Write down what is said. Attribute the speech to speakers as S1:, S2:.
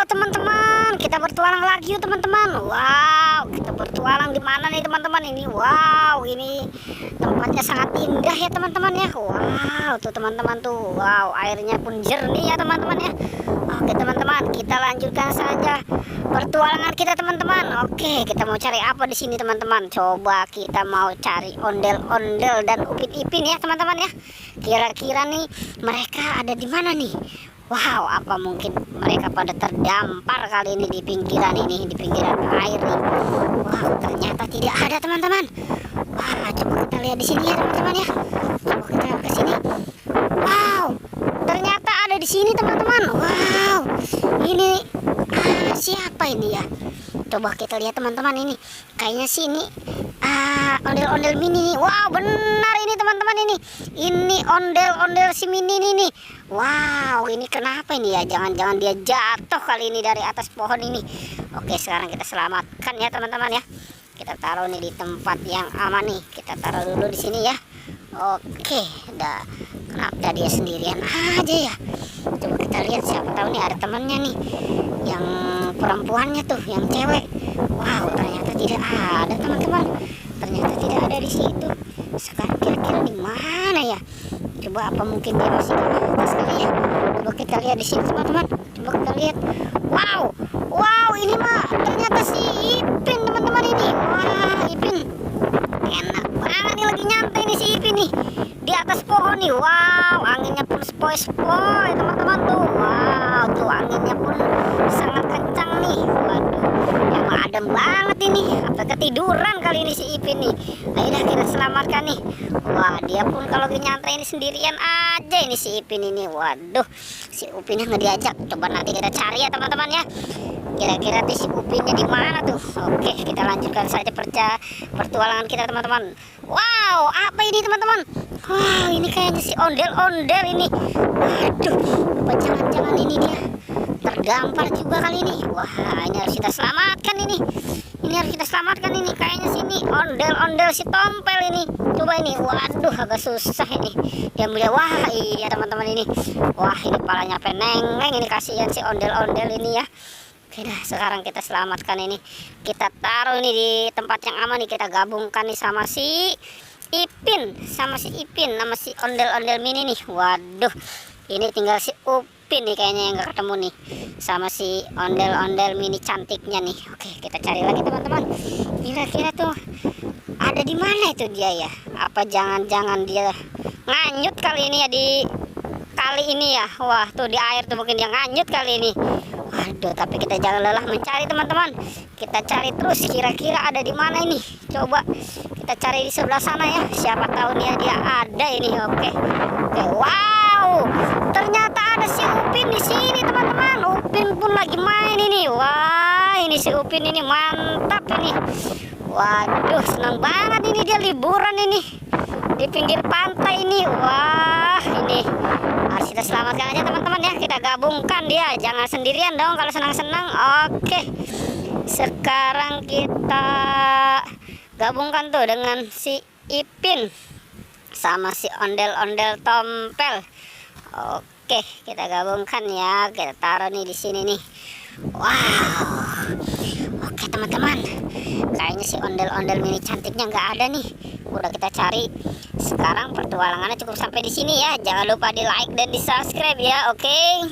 S1: teman-teman, kita bertualang lagi yuk teman-teman. Wow, kita bertualang di mana nih teman-teman ini? Wow, ini tempatnya sangat indah ya teman-teman ya. Wow, tuh teman-teman tuh. Wow, airnya pun jernih ya teman-teman ya. Oke teman-teman, kita lanjutkan saja pertualangan kita teman-teman. Oke, kita mau cari apa di sini teman-teman? Coba kita mau cari ondel-ondel dan upin-ipin ya teman-teman ya. Kira-kira nih mereka ada di mana nih? Wow, apa mungkin mereka pada terdampar kali ini di pinggiran air nih. Wow, ternyata tidak ada teman-teman. Wah, coba kita lihat di sini ya teman-teman ya. Coba kita lihat ke sini. Wow, ternyata ada di sini teman-teman. Wow, ini siapa ini ya? Coba kita lihat teman-teman ini. Kayaknya sih ini ondel-ondel mini nih. Wow, benar ini teman-teman ini. Ini ondel-ondel si mini ini nih. Wow, ini kenapa ini ya? Jangan-jangan dia jatuh kali ini dari atas pohon ini. Oke, sekarang kita selamatkan ya teman-teman ya. Kita taruh nih di tempat yang aman nih. Kita taruh dulu di sini ya. Oke, udah. Kenapa dia sendirian aja ya? Coba kita lihat, siapa tahu nih ada temannya nih. Yang perempuannya tuh, yang cewek. Wow, ternyata tidak ada teman-teman. Ternyata tidak ada di situ. Sekarang kira-kira di mana ya? Coba apa mungkin dia masih di atas kali ya? Coba kita lihat di sini teman-teman. Coba kita lihat. Wow, wow, ini mah ternyata si Ipin teman-teman ini. Wah, Ipin enak banget nih, lagi nyantai nih si Ipin nih di atas pohon nih. Wow, anginnya pun sepoi-sepoi teman-teman tuh. Wow, tuh anginnya pun sangat kencang nih. Waduh, emang adem banget ini. Apa ketiduran kali ini si Ipin nih? Ayolah kita selamatkan nih. Wah, dia pun kalau nyantai ini sendirian aja ini si Ipin ini. Waduh, si Upinnya nggak diajak. Coba nanti kita cari ya teman-teman ya. Kira-kira si Upinnya di mana tuh? Oke, kita lanjutkan saja pertualangan kita teman-teman. Wow, apa ini teman-teman? Wow, ini kayaknya si ondel-ondel ini. Waduh, apa jangan-jangan ini dia terdampar juga kali ini? Wah, ini harus kita selamatkan ini. Ini harus kita selamatkan ini. Kayaknya sini ondel-ondel si tompel ini. Coba ini. Waduh, agak susah ini. Dia mulia. Wah, iya teman-teman ini. Wah, ini palanya peneng. Ini kasihan si ondel-ondel ini ya. Oke dah, sekarang kita selamatkan ini. Kita taruh ini di tempat yang aman nih. Kita gabungkan nih sama si Ipin, sama si Ipin, sama si ondel-ondel mini nih. Waduh, ini tinggal si Upin nih kayaknya yang gak ketemu nih, sama si ondel-ondel mini cantiknya nih. Oke, kita cari lagi teman-teman. Kira-kira tuh ada di mana itu dia ya? Apa jangan-jangan dia nganyut kali ini ya di kali ini ya? Wah, tuh di air tuh mungkin dia nganyut kali ini. Waduh, tapi kita jangan lelah mencari teman-teman. Kita cari terus, kira-kira ada di mana ini. Coba kita cari di sebelah sana ya. Siapa tahu nih dia ada ini. Oke. Wow, ternyata ada si Upin di sini teman-teman. Upin pun lagi main ini. Wah, ini si Upin ini mantap ini. Waduh, senang banget ini dia liburan ini di pinggir pantai ini. Wah, ini harus kita selamatkan aja teman-teman ya. Kita gabungkan dia, jangan sendirian dong kalau senang-senang. Oke, sekarang kita gabungkan tuh dengan si Ipin sama si ondel-ondel tompel. Oke, kita gabungkan ya. Kita taruh nih di sini nih. Wow, oke teman-teman, kayaknya si ondel-ondel mini cantiknya nggak ada nih. Udah kita cari. Sekarang pertualangannya cukup sampai di sini ya. Jangan lupa di like dan di subscribe ya. Oke.